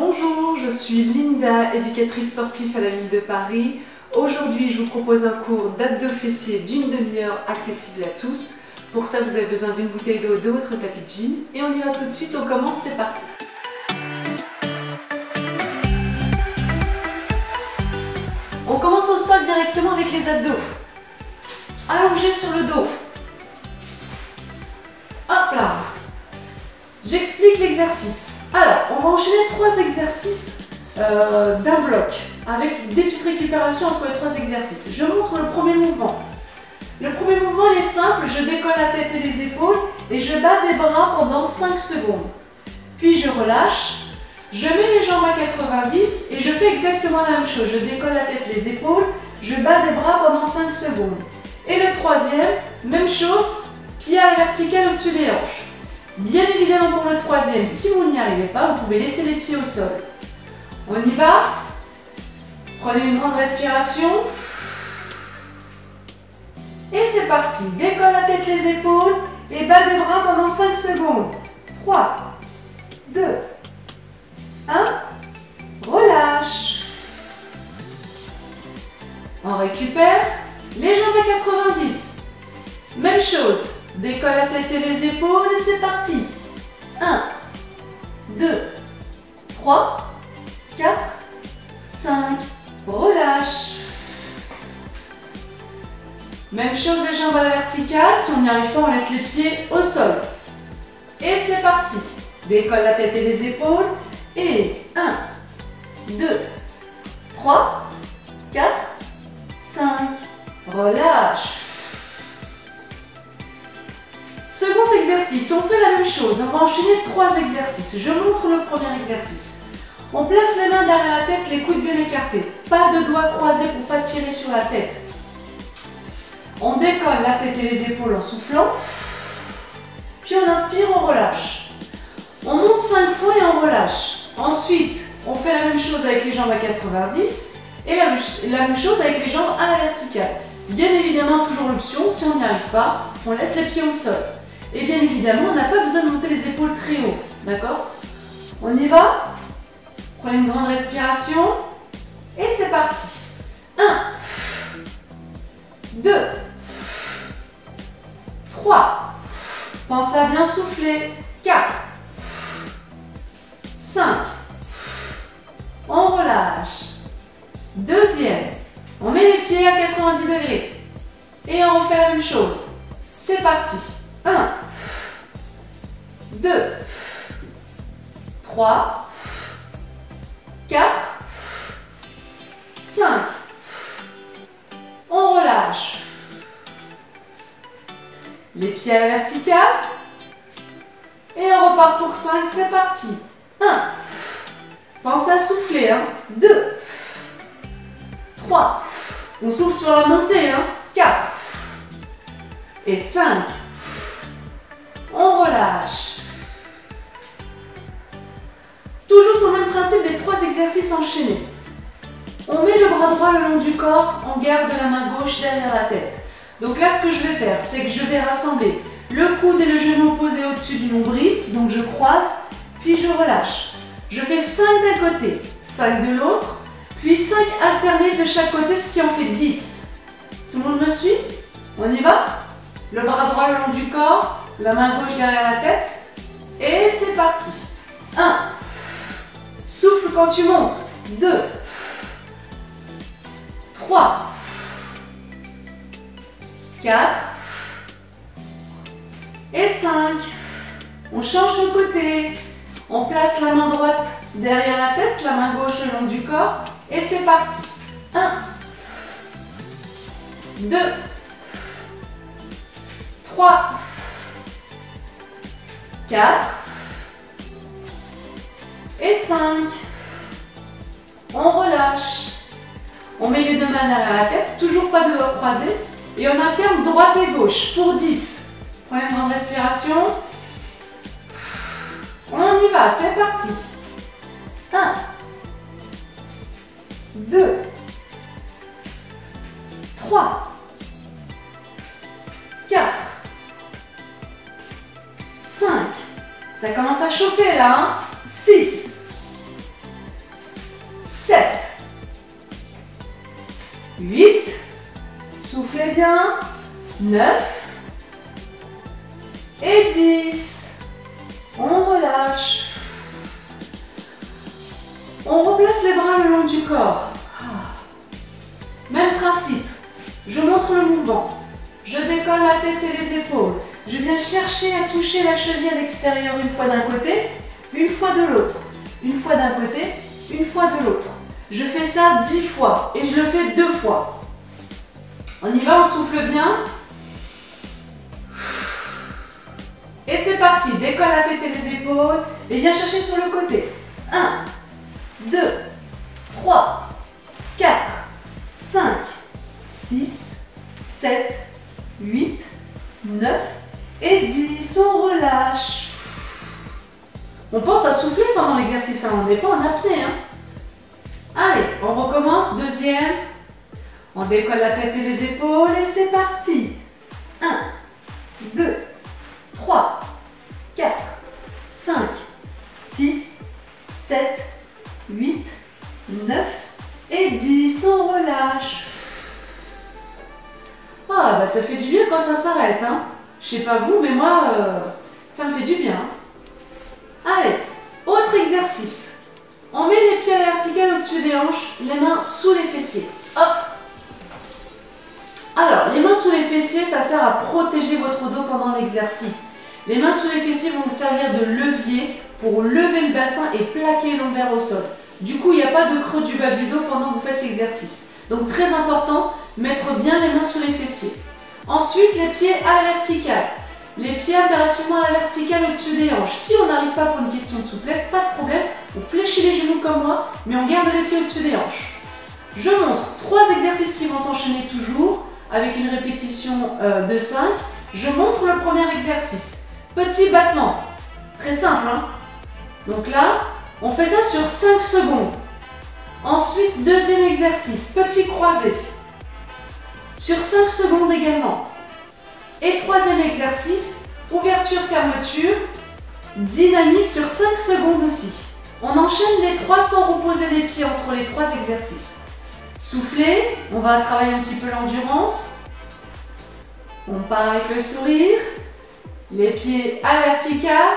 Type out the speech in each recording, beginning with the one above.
Bonjour, je suis Linda, éducatrice sportive à la ville de Paris. Aujourd'hui, je vous propose un cours d'abdos fessiers d'une demi-heure accessible à tous. Pour ça, vous avez besoin d'une bouteille d'eau, de votre tapis de gym. Et on y va tout de suite, on commence, c'est parti. On commence au sol directement avec les abdos. Allongés sur le dos. Hop là. J'explique l'exercice. Alors, on va enchaîner 3 exercices d'un bloc avec des petites récupérations entre les 3 exercices. Je montre le premier mouvement. Le premier mouvement, il est simple. Je décolle la tête et les épaules et je bats des bras pendant 5 secondes. Puis je relâche. Je mets les jambes à 90 et je fais exactement la même chose. Je décolle la tête, les épaules, je bats des bras pendant 5 secondes. Et le troisième, même chose, pied à la verticale au-dessus des hanches. Bien évidemment pour le troisième, si vous n'y arrivez pas, vous pouvez laisser les pieds au sol. On y va. Prenez une grande respiration. Et c'est parti. Décolle la tête, les épaules et bats des bras pendant 5 secondes. 3, 2, 1. Relâche. On récupère. Les jambes à 90. Même chose. Décolle la tête et les épaules et c'est parti. 1, 2, 3, 4, 5. Relâche. Même chose, les jambes à la verticale. Si on n'y arrive pas, on laisse les pieds au sol. Et c'est parti. Décolle la tête et les épaules. Et 1, 2, 3, 4, 5. Relâche. Second exercice, on fait la même chose. On va enchaîner 3 exercices. Je montre le premier exercice. On place les mains derrière la tête, les coudes bien écartés. Pas de doigts croisés pour ne pas tirer sur la tête. On décolle la tête et les épaules en soufflant. Puis on inspire, on relâche. On monte 5 fois et on relâche. Ensuite, on fait la même chose avec les jambes à 90 et la même chose avec les jambes à la verticale. Bien évidemment, toujours l'option, si on n'y arrive pas, on laisse les pieds au sol. Et bien évidemment, on n'a pas besoin de monter les épaules très haut. D'accord? On y va? Prenez une grande respiration. Et c'est parti. 1, 2, 3. Pensez à bien souffler. 4, 5. On relâche. Deuxième. On met les pieds à 90 degrés. Et on refait la même chose. C'est parti. 1, 2, 3, 4, 5. On relâche. Les pieds à la verticale. Et on repart pour 5. C'est parti. 1. Pensez à souffler. 2. 3. On souffle sur la montée. 4. Et 5. On relâche. Toujours sur le même principe des 3 exercices enchaînés. On met le bras droit le long du corps, on garde la main gauche derrière la tête. Donc là, ce que je vais faire, c'est que je vais rassembler le coude et le genou opposés au-dessus du nombril. Donc je croise, puis je relâche. Je fais 5 d'un côté, 5 de l'autre, puis 5 alternés de chaque côté, ce qui en fait 10. Tout le monde me suit? On y va? Le bras droit le long du corps, la main gauche derrière la tête. Et c'est parti. 1. Souffle quand tu montes. 2. 3. 4. Et 5. On change de côté. On place la main droite derrière la tête, la main gauche le long du corps. Et c'est parti. 1. 2. 3. 4. Et 5. On relâche. On met les 2 mains derrière la tête, toujours pas de doigts croisés. Et on alterne droite et gauche pour 10. Prenez une grande respiration. On y va, c'est parti. 1. 2. 3. 4. 5. Ça commence à chauffer là. 6, 7, 8, soufflez bien, 9 et 10. On relâche. On replace les bras le long du corps. Même principe. Je montre le mouvement. Je décolle la tête et les épaules. Je viens chercher à toucher la cheville à l'extérieur une fois d'un côté, une fois de l'autre. Une fois d'un côté, une fois de l'autre. Je fais ça 10 fois et je le fais 2 fois. On y va, on souffle bien. Et c'est parti. Décolle la tête et les épaules et viens chercher sur le côté. 1, 2, 3, 4, 5, 6, 7, 8, 9 et 10. On relâche. On pense à souffler pendant l'exercice, on n'est pas en apnée. Allez, on recommence. Deuxième. On décolle la tête et les épaules et c'est parti. 1, 2, 3, 4, 5, 6, 7, 8, 9 et 10. On relâche. Ah, bah ça fait du bien quand ça s'arrête. Je sais pas vous, mais moi, ça me fait du bien. Allez, autre exercice. On met les pieds à la verticale au-dessus des hanches, les mains sous les fessiers. Hop. Alors, les mains sous les fessiers, ça sert à protéger votre dos pendant l'exercice. Les mains sous les fessiers vont vous servir de levier pour lever le bassin et plaquer les lombaires au sol. Du coup, il n'y a pas de creux du bas du dos pendant que vous faites l'exercice. Donc, très important, mettre bien les mains sous les fessiers. Ensuite, les pieds à la verticale. Les pieds impérativement à la verticale au-dessus des hanches. Si on n'arrive pas pour une question de souplesse, pas de problème, on fléchit les genoux comme moi, mais on garde les pieds au-dessus des hanches. Je montre 3 exercices qui vont s'enchaîner toujours, avec une répétition de 5. Je montre le premier exercice. Petit battement. Très simple, Donc là, on fait ça sur 5 secondes. Ensuite, deuxième exercice, petit croisé. Sur 5 secondes également. Et troisième exercice, ouverture-fermeture, dynamique sur 5 secondes aussi. On enchaîne les 3 sans reposer les pieds entre les 3 exercices. Soufflez, on va travailler un petit peu l'endurance. On part avec le sourire, les pieds à la verticale.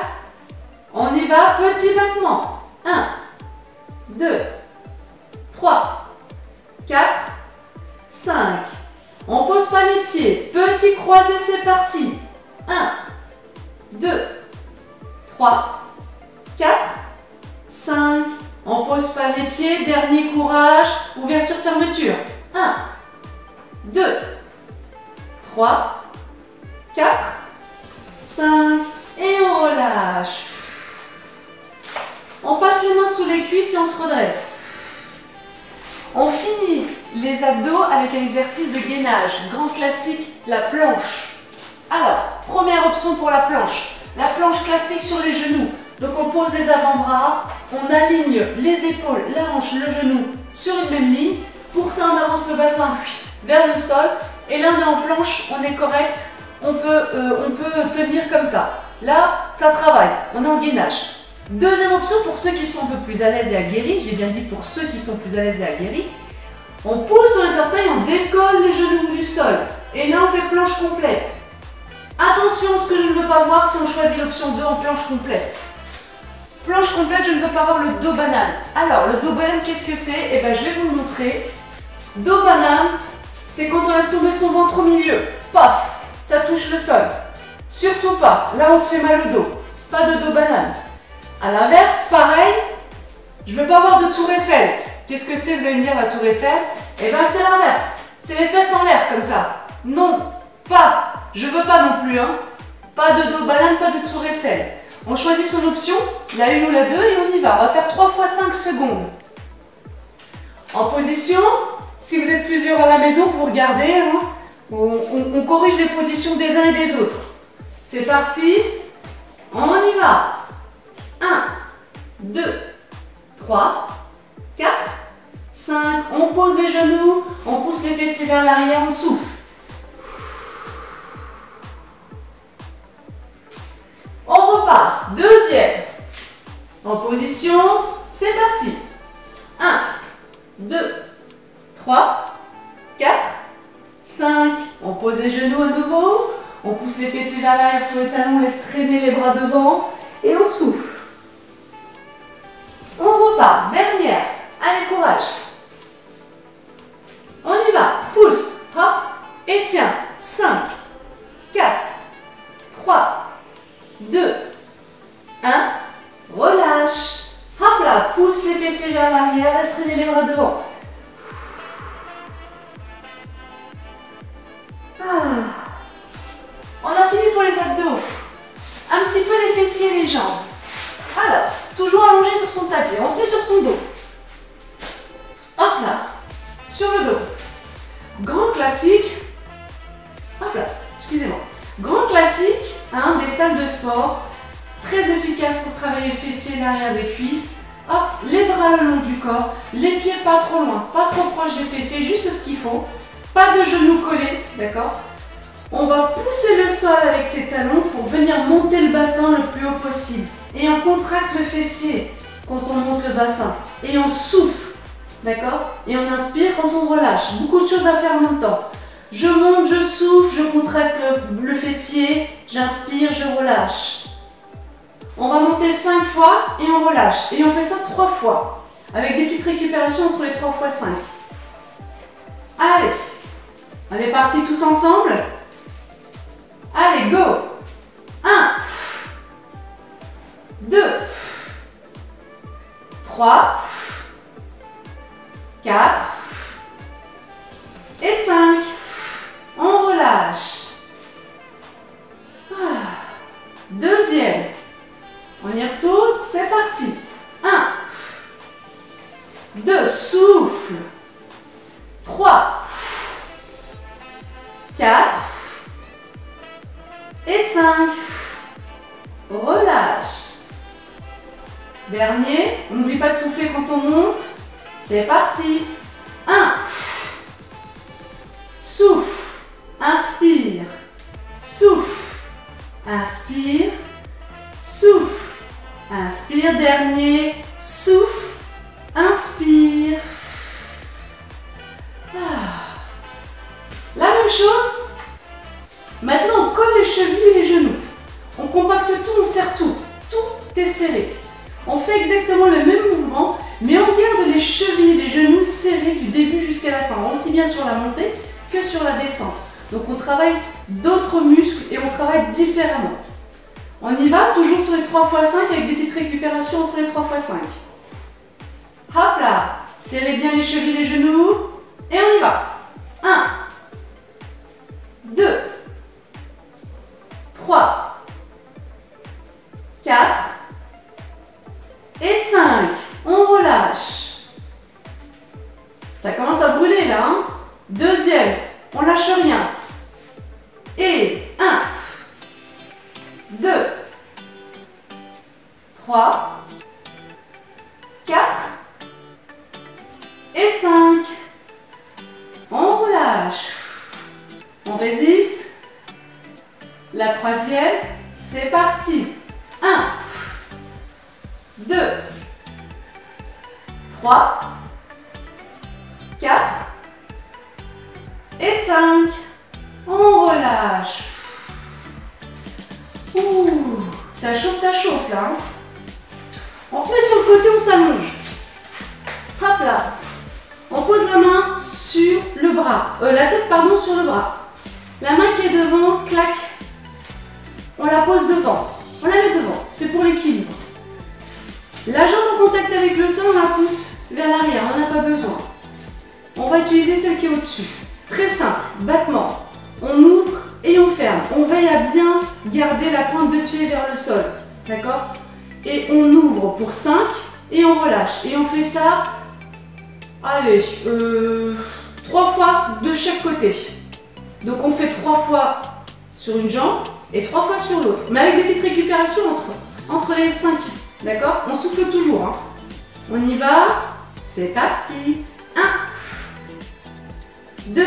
On y va, petit battement. 1, 2, 3, 4, 5. On ne pose pas les pieds. Petit croisé, c'est parti. 1, 2, 3, 4, 5. On ne pose pas les pieds. Dernier courage. Ouverture, fermeture. 1, 2, 3, 4, 5. Et on relâche. On passe les mains sous les cuisses et on se redresse. On finit les abdos avec un exercice de gainage. Grand classique, la planche. Alors, première option pour la planche. La planche classique sur les genoux. Donc on pose les avant-bras, on aligne les épaules, la hanche, le genou sur une même ligne. Pour ça, on avance le bassin vers le sol. Et là, on est en planche, on est correct. On peut tenir comme ça. Là, ça travaille. On est en gainage. Deuxième option pour ceux qui sont un peu plus à l'aise et aguerris. J'ai bien dit pour ceux qui sont plus à l'aise et aguerris. On pousse sur les orteils, on décolle les genoux du sol. Et là, on fait planche complète. Attention, ce que je ne veux pas voir si on choisit l'option 2 en planche complète. Planche complète, je ne veux pas voir le dos banane. Alors, le dos banane, qu'est-ce que c'est? Eh bien, je vais vous le montrer. Dos banane, c'est quand on laisse tomber son ventre au milieu. Paf, ça touche le sol. Surtout pas, là on se fait mal au dos. Pas de dos banane. A l'inverse, pareil, je ne veux pas avoir de tour Eiffel. Qu'est-ce que c'est, vous allez me dire, la tour Eiffel? Eh bien, c'est l'inverse. C'est les fesses en l'air, comme ça. Non, pas. Je veux pas non plus, Pas de dos banane, pas de tour Eiffel. On choisit son option, la 1 ou la 2, et on y va. On va faire 3 fois 5 secondes. En position, si vous êtes plusieurs à la maison, vous regardez, on corrige les positions des uns et des autres. C'est parti. On y va. 1, 2, 3, 4, 5. On pose les genoux, on pousse les fessiers vers l'arrière, on souffle. On repart. Deuxième. En position, c'est parti. 1, 2, 3, 4, 5. On pose les genoux à nouveau. On pousse les fessiers vers l'arrière sur les talons, on laisse traîner les bras devant et on souffle. On repart. Dernière. Allez, courage. On y va. Pousse. Hop. Et tiens. 5, 4, 3, 2, 1. Relâche. Hop là. Pousse les fessiers vers l'arrière, laisse traîner les bras devant. On a fini pour les abdos. Un petit peu les fessiers et les jambes. Alors, toujours allongé sur son tapis. On se met sur son dos. Hop là. Sur le dos. Grand classique. Hop là. Excusez-moi. Grand classique des salles de sport. Très efficace pour travailler les fessiers et l'arrière des cuisses. Hop, les bras le long du corps. Les pieds pas trop loin, pas trop proches des fessiers. Juste ce qu'il faut. Pas de genoux collés. D'accord ? On va pousser le sol avec ses talons pour venir monter le bassin le plus haut possible. Et on contracte le fessier quand on monte le bassin. Et on souffle, d'accord? Et on inspire quand on relâche. Beaucoup de choses à faire en même temps. Je monte, je souffle, je contracte le fessier, j'inspire, je relâche. On va monter 5 fois et on relâche. Et on fait ça 3 fois. Avec des petites récupérations entre les 3 fois 5. Allez, on est partis tous ensemble. Allez, go! 1, 2, 3, 4 et 5. On relâche. Deuxième. On y retourne, c'est parti. 1, 2, souffle. 3, 4 et 5. Relâche. Dernier, on n'oublie pas de souffler quand on monte. C'est parti. 1. Souffle. Inspire. Souffle. Inspire. Souffle. Inspire. Dernier. Souffle. Inspire. La même chose. Maintenant, on colle les chevilles et les genoux. On compacte tout, on serre tout. Tout est serré. On fait exactement le même mouvement, mais on garde les chevilles et les genoux serrés du début jusqu'à la fin, aussi bien sur la montée que sur la descente. Donc on travaille d'autres muscles et on travaille différemment. On y va, toujours sur les 3 x 5 avec des petites récupérations entre les 3 x 5. Hop là, serrez bien les chevilles et les genoux et on y va. 1, 2, 3, 4 et 5. On relâche. Ça commence à brûler là. Hein? Deuxième, on lâche rien. Et 1, 2, 3, 4 et 5. On relâche. On résiste. La troisième, c'est parti. 1, 2, 3, 4 et 5. On relâche. Ouh, ça chauffe là. Hein. On se met sur le côté, on s'allonge. Hop là. On pose la main sur le bras. La tête, pardon, sur le bras. La main qui est devant, clac. On la pose devant. On la met devant. C'est pour l'équilibre. La jambe en contact avec le sol, on la pousse vers l'arrière. On n'en a pas besoin. On va utiliser celle qui est au-dessus. Très simple. Battement. On ouvre et on ferme. On veille à bien garder la pointe de pied vers le sol. D'accord? Et on ouvre pour 5 et on relâche. Et on fait ça, allez, 3 fois de chaque côté. Donc on fait 3 fois sur une jambe et 3 fois sur l'autre. Mais avec des petites récupérations entre les 5. D'accord? On souffle toujours. Hein. On y va. C'est parti. 1, 2,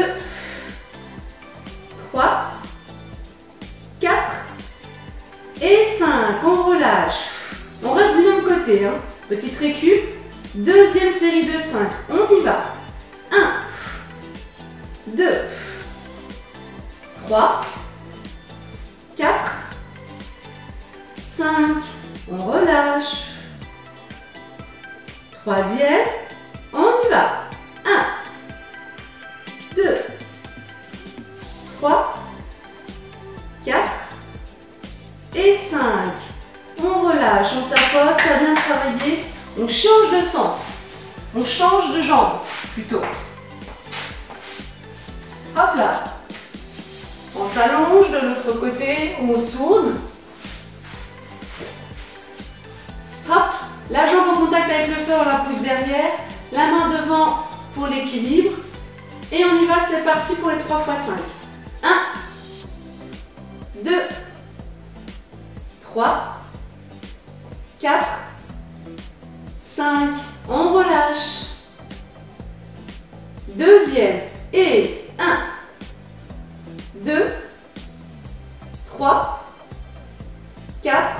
3, 4 et 5. On relâche. On reste du même côté. Hein. Petite récup. Deuxième série de 5, on y va. 1, 2, 3, 4, 5, on relâche. Troisième, on y va. 1, 2, 3, 4 et 5. On relâche, on tapote, ça a bien travaillé. On change de sens. On change de jambe, plutôt. Hop là. On s'allonge de l'autre côté, on se tourne. Hop, la jambe en contact avec le sol, on la pousse derrière. La main devant pour l'équilibre. Et on y va, c'est parti pour les 3 x 5. 1, 2, 3, 4, 5, on relâche. Deuxième, et 1, 2, 3, 4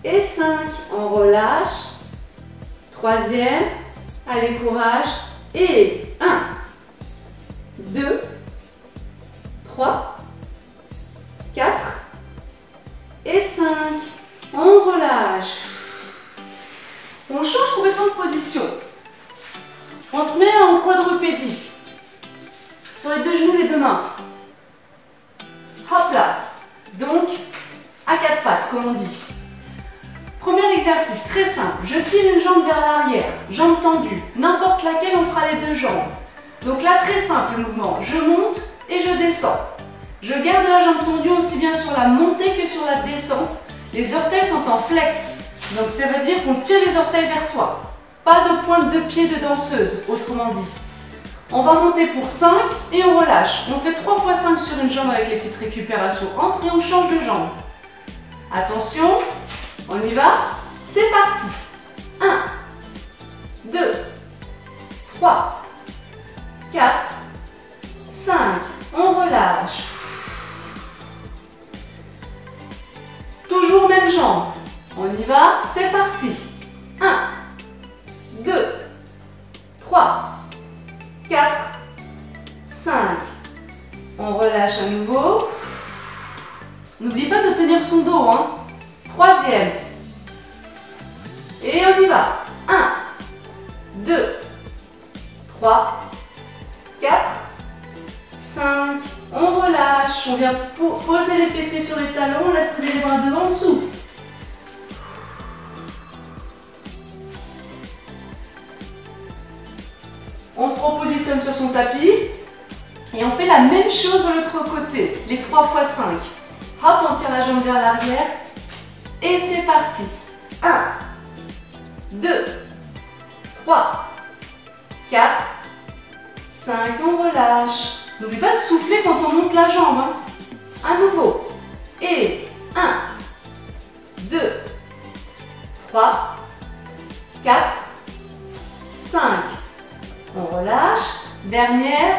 et 5, on relâche. Troisième, allez courage, et 1, 2, 3, 4 et 5, on relâche. On change complètement de position. On se met en quadrupédie. Sur les deux genoux, les deux mains. Hop là. Donc, à quatre pattes, comme on dit. Premier exercice, très simple. Je tire une jambe vers l'arrière, jambe tendue. N'importe laquelle, on fera les deux jambes. Donc là, très simple le mouvement. Je monte et je descends. Je garde la jambe tendue aussi bien sur la montée que sur la descente. Les orteils sont en flex. Donc ça veut dire qu'on tire les orteils vers soi. Pas de pointe de pied de danseuse, autrement dit. On va monter pour 5 et on relâche. On fait 3 x 5 sur une jambe avec les petites récupérations entre et on change de jambe. Attention, on y va. C'est parti. 1, 2, 3, 4, 5. On relâche. Toujours même jambe. On y va, c'est parti. 1, 2, 3, 4, 5. On relâche à nouveau. N'oublie pas de tenir son dos, hein. Troisième. Et on y va. 1, 2, 3, 4, 5. On relâche. On vient poser les fessiers sur les talons. On laisse les bras devant, souffle. On se repositionne sur son tapis et on fait la même chose de l'autre côté, les 3 x 5. Hop, on tire la jambe vers l'arrière et c'est parti. 1, 2, 3, 4, 5, on relâche. N'oublie pas de souffler quand on monte la jambe. Hein. À nouveau. Et 1, 2, 3, 4, 5. On relâche. Dernière.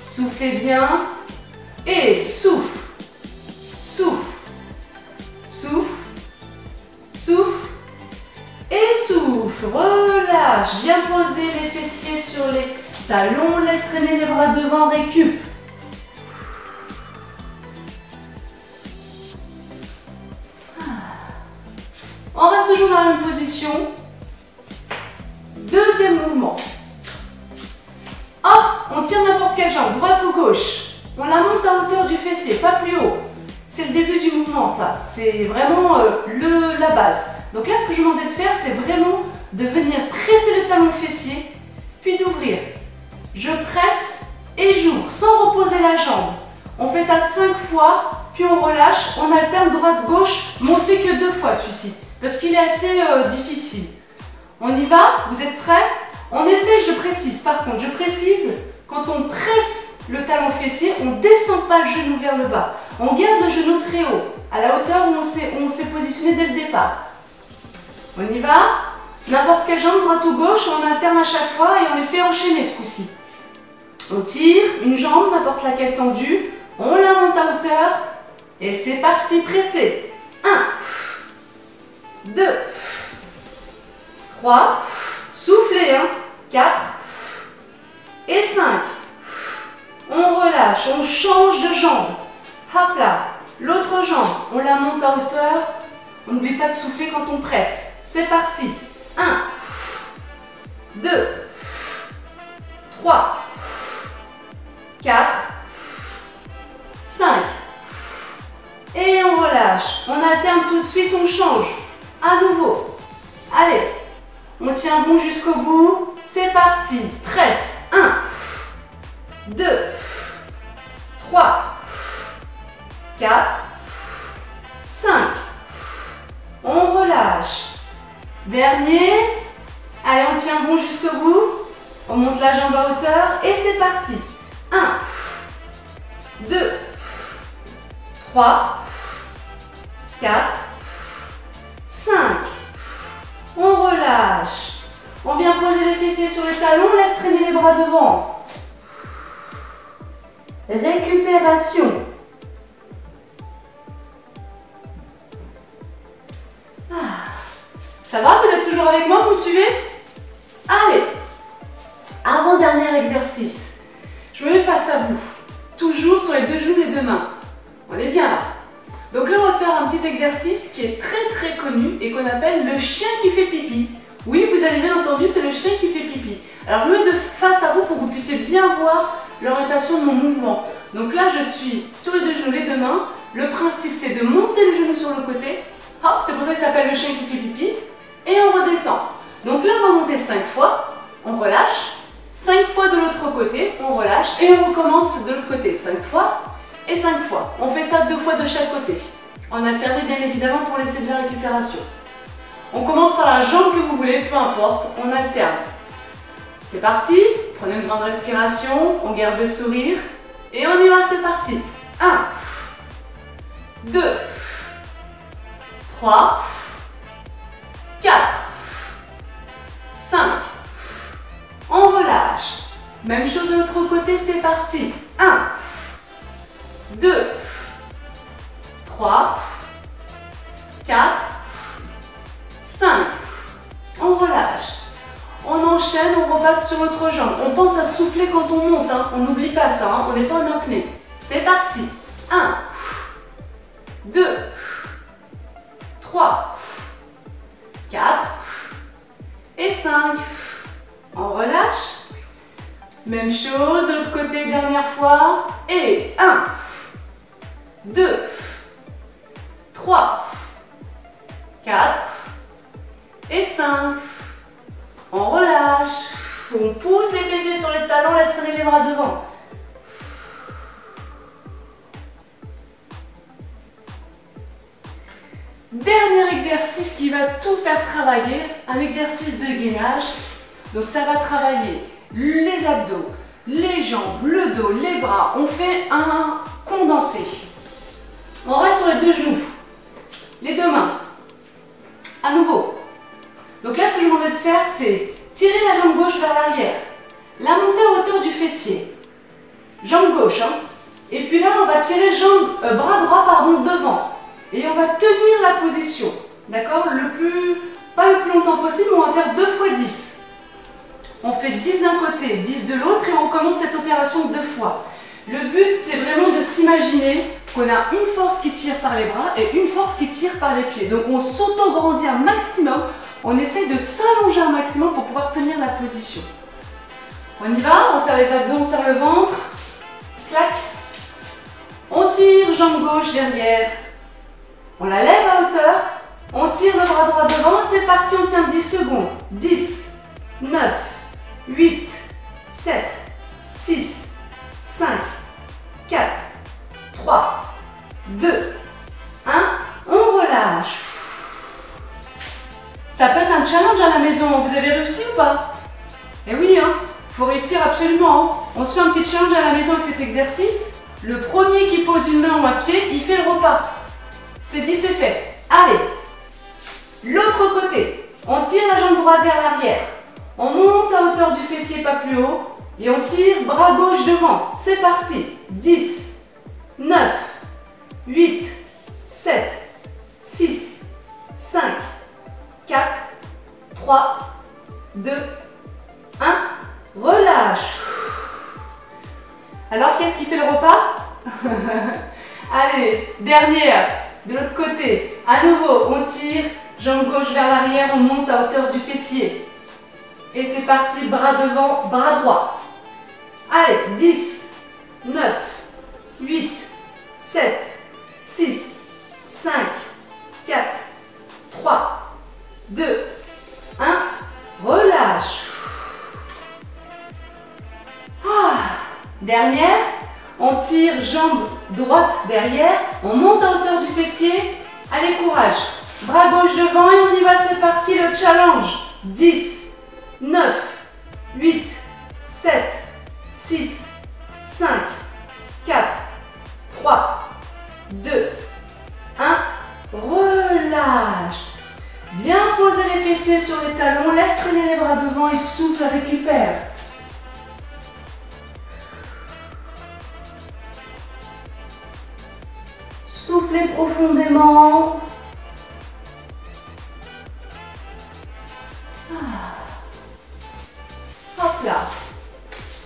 Soufflez bien. Et souffle. Souffle. Souffle. Souffle. Et souffle. Relâche. Bien poser les fessiers sur les talons. Laisse traîner les bras devant. Récup. On reste toujours dans la même position. Deuxième mouvement. Hop, on tire n'importe quelle jambe, droite ou gauche. On la monte à hauteur du fessier, pas plus haut. C'est le début du mouvement, ça. C'est vraiment la base. Donc là, ce que je vous demande de faire, c'est vraiment de venir presser le talon fessier, puis d'ouvrir. Je presse et j'ouvre, sans reposer la jambe. On fait ça 5 fois, puis on relâche. On alterne droite-gauche, mais on ne fait que 2 fois celui-ci, parce qu'il est assez difficile. On y va? Vous êtes prêts? On essaie, je précise, par contre, je précise, quand on presse le talon fessier, on ne descend pas le genou vers le bas. On garde le genou très haut, à la hauteur où on s'est positionné dès le départ. On y va. N'importe quelle jambe, droite ou gauche, on alterne à chaque fois et on les fait enchaîner ce coup-ci. On tire une jambe, n'importe laquelle tendue, on la monte à hauteur et c'est parti, pressé. 1, 2, 3, Soufflez, hein. 4 et 5. On relâche, on change de jambe. Hop là. L'autre jambe, on la monte à hauteur. On n'oublie pas de souffler quand on presse. C'est parti. 1, 2, 3, 4, 5. Et on relâche. On alterne tout de suite, on change. À nouveau. Allez. On tient bon jusqu'au bout. C'est parti. Presse. 1, 2, 3, 4, 5. On relâche. Dernier. Allez, on tient bon jusqu'au bout. On monte la jambe à hauteur et c'est parti. 1, 2, 3, 4, 5. On relâche. On vient poser les fessiers sur les talons, on laisse traîner les bras devant. Récupération. Ça va? Vous êtes toujours avec moi? Vous me suivez? Allez. Avant-dernier exercice. Je me mets face à vous. Toujours sur les deux genoux, les deux mains. On est bien là. Donc là, on va faire un petit exercice qui est très connu et qu'on appelle le chien qui fait pipi. Oui, vous avez bien entendu, c'est le chien qui fait pipi. Alors, je me mets de face à vous pour que vous puissiez bien voir l'orientation de mon mouvement. Donc là, je suis sur les deux genoux, les deux mains. Le principe, c'est de monter le genou sur le côté. Hop, c'est pour ça qu'il s'appelle le chien qui fait pipi. Et on redescend. Donc là, on va monter 5 fois. On relâche. 5 fois de l'autre côté, on relâche. Et on recommence de l'autre côté. 5 fois et 5 fois. On fait ça 2 fois de chaque côté. En alterné, bien évidemment, pour laisser de la récupération. On commence par la jambe que vous voulez, peu importe. On alterne. C'est parti. Prenez une grande respiration. On garde le sourire. Et on y va, c'est parti. 1, 2, 3, 4, 5. On relâche. Même chose de l'autre côté, c'est parti. 1, 2, 3, 4, 5. On relâche. On enchaîne, on repasse sur l'autre jambe. On pense à souffler quand on monte. Hein. On n'oublie pas ça, hein. On n'est pas en apnée. C'est parti. 1, 2, 3, 4 et 5. On relâche. Même chose de l'autre côté, dernière fois. Et 1, 2, 3, 4 et 5. On relâche. On pousse les fessiers sur les talons, laisse traîner les bras devant. Dernier exercice qui va tout faire travailler, un exercice de gainage. Donc ça va travailler les abdos, les jambes, le dos, les bras. On fait un condensé. On reste sur les deux genoux, les deux mains. À nouveau. Donc là, ce que je vous demande de faire, c'est tirer la jambe gauche vers l'arrière, la monter à hauteur du fessier. Jambe gauche, hein. Et puis là, on va tirer bras droit devant. Et on va tenir la position. D'accord? Pas le plus longtemps possible, mais on va faire 2 fois 10. On fait 10 d'un côté, 10 de l'autre et on recommence cette opération 2 fois. Le but, c'est vraiment de s'imaginer qu'on a une force qui tire par les bras et une force qui tire par les pieds. Donc on s'auto-grandit un maximum. On essaye de s'allonger un maximum pour pouvoir tenir la position. On y va, on serre les abdos, on serre le ventre. Clac. On tire, jambe gauche derrière. On la lève à hauteur. On tire le bras droit devant. C'est parti, on tient 10 secondes. 10, 9, 8, 7, 6, 5, 4, 3, 2, 1. On relâche. Ça peut être un challenge à la maison. Vous avez réussi ou pas? Eh oui, hein. Faut réussir absolument. Hein. On se fait un petit challenge à la maison avec cet exercice. Le premier qui pose une main ou un pied, il fait le repas. C'est dit, c'est fait. Allez. L'autre côté. On tire la jambe droite vers l'arrière. On monte à hauteur du fessier, pas plus haut. Et on tire bras gauche devant. C'est parti. 10, 9, 8, 7, 6, 5, 4, 3, 2, 1. Relâche. Alors, qu'est-ce qui fait le repas? Allez, dernière, de l'autre côté. À nouveau, on tire, jambe gauche vers l'arrière, on monte à hauteur du fessier. Et c'est parti, bras devant, bras droit. Allez, 10, 9, 8, 7, 6, 5, 4, 3, 2, 1. Relâche. Dernière, on tire jambe droite derrière, on monte à hauteur du fessier. Allez, courage. Bras gauche devant et on y va, c'est parti, le challenge. 10, 9, 8, 7, 6, 5, 4, 3, 2, 1. Relâche. Bien poser les fessiers sur les talons, laisse traîner les bras devant et souffle, récupère. Soufflez profondément. Hop là.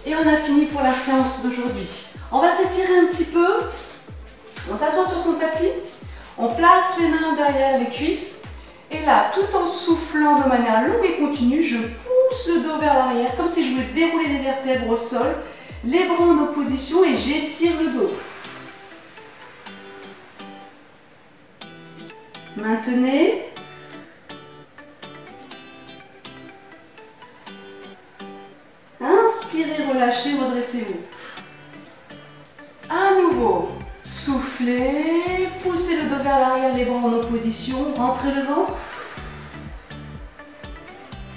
Et on a fini pour la séance d'aujourd'hui. On va s'étirer un petit peu. On s'assoit sur son tapis. On place les mains derrière les cuisses. Et là, tout en soufflant de manière longue et continue, je pousse le dos vers l'arrière, comme si je voulais dérouler les vertèbres au sol. Les bras en opposition et j'étire le dos. Maintenez. Inspirez, relâchez, redressez-vous. À nouveau, soufflez, poussez le dos vers l'arrière, les bras en opposition, rentrez le ventre.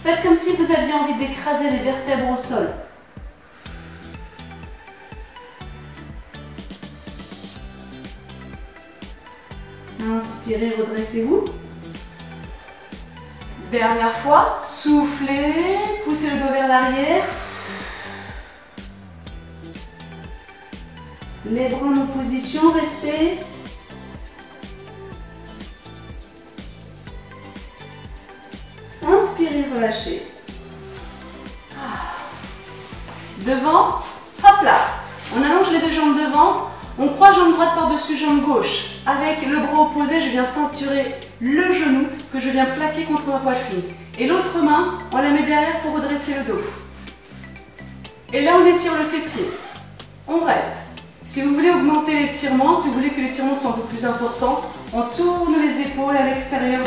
Faites comme si vous aviez envie d'écraser les vertèbres au sol. Inspirez, redressez-vous. Dernière fois, soufflez, poussez le dos vers l'arrière. Les bras en opposition, restez. Inspirez, relâchez. Devant, hop là. On allonge les deux jambes devant. On croise jambe droite par-dessus jambe gauche. Avec le bras opposé, je viens ceinturer le genou que je viens plaquer contre ma poitrine. Et l'autre main, on la met derrière pour redresser le dos. Et là, on étire le fessier. On reste. Si vous voulez augmenter l'étirement, si vous voulez que l'étirement soit un peu plus important, on tourne les épaules à l'extérieur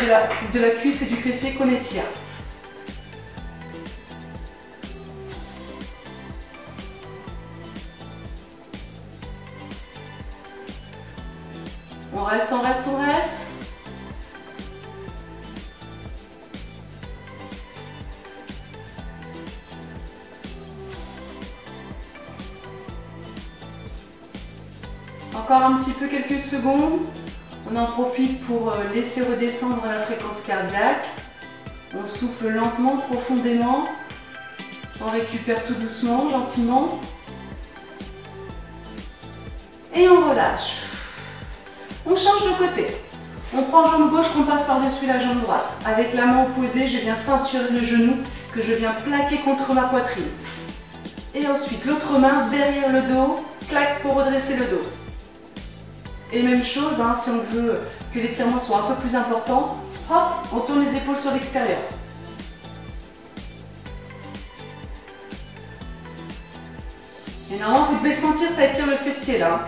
de la cuisse et du fessier qu'on étire. On reste, on reste, on reste. Encore un petit peu, quelques secondes. On en profite pour laisser redescendre la fréquence cardiaque. On souffle lentement, profondément. On récupère tout doucement, gentiment. Et on relâche. On change de côté. On prend jambe gauche qu'on passe par-dessus la jambe droite. Avec la main opposée, je viens ceinturer le genou que je viens plaquer contre ma poitrine. Et ensuite, l'autre main derrière le dos, claque pour redresser le dos. Et même chose, hein, si on veut que l'étirement soit un peu plus important, hop, on tourne les épaules sur l'extérieur. Et normalement, vous devez le sentir, ça étire le fessier là.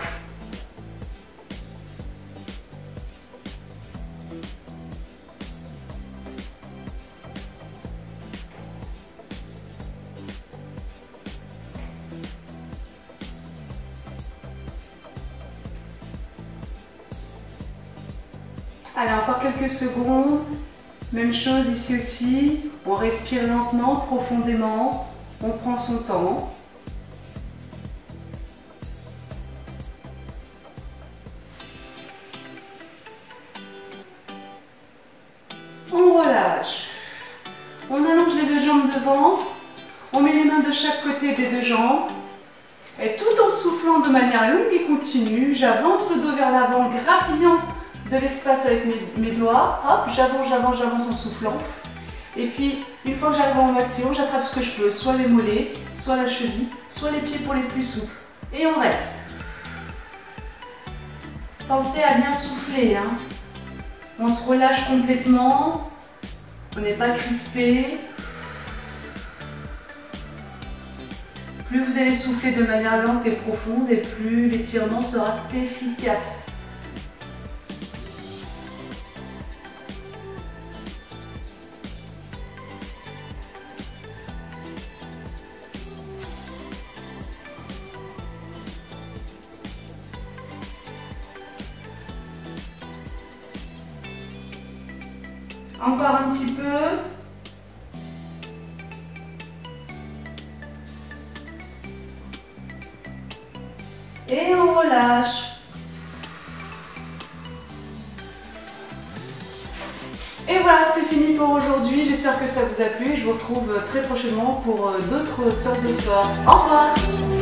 Allez, encore quelques secondes. Même chose ici aussi. On respire lentement, profondément. On prend son temps. On relâche. On allonge les deux jambes devant. On met les mains de chaque côté des deux jambes. Et tout en soufflant de manière longue et continue, j'avance le dos vers l'avant, grappillant de l'espace avec mes doigts. Hop, j'avance, j'avance, j'avance en soufflant. Et puis, une fois que j'arrive au maximum, j'attrape ce que je peux, soit les mollets, soit la cheville, soit les pieds pour les plus souples. Et on reste. Pensez à bien souffler, hein. On se relâche complètement, on n'est pas crispé. Plus vous allez souffler de manière lente et profonde, et plus l'étirement sera efficace. Encore un petit peu. Et on relâche. Et voilà, c'est fini pour aujourd'hui. J'espère que ça vous a plu. Je vous retrouve très prochainement pour d'autres séances de sport. Au revoir!